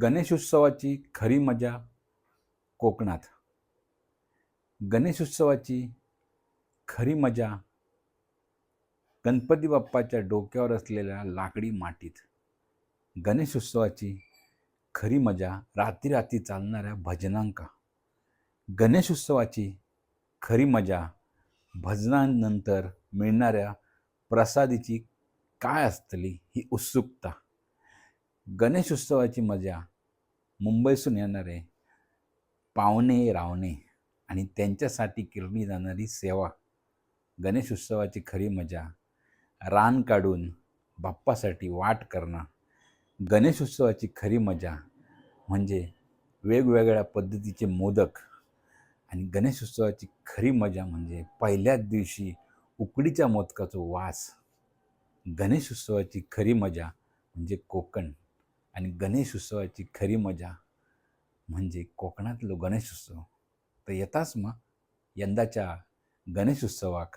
गणेशोत्सवाची खरी मजा कोकणात. गणेशोत्सवाची खरी मजा गणपती बाप्पाच्या डोक्यावर असलेल्या लाकडी मातीत. गणेशोत्सवाची खरी मजा रात्री चालणाऱ्या भजनांका. गणेशोत्सवाची खरी मजा भजनानंतर मिळणाऱ्या प्रसादीची काय असतली ही उत्सुकता. गणेशोत्सवाची मजा मुंबईतून येणारे पाहुणे रावणे आणि त्यांच्यासाठी केली जाणारी सेवा. गणेशोत्सवाची खरी मजा रान काढून बाप्पासाठी वाट करणं. गणेशोत्सवाची खरी मजा म्हणजे वेगवेगळ्या पद्धतीचे मोदक. आणि गणेशोत्सवाची खरी मजा म्हणजे पहिल्याच दिवशी उकडीच्या मोदकाचा वास. गणेशोत्सवाची खरी मजा म्हणजे कोकण. आणि गणेशोत्सवाची खरी मजा म्हणजे कोकणातलो गणेशोत्सव. तर येताच मग यंदाच्या गणेशोत्सवाक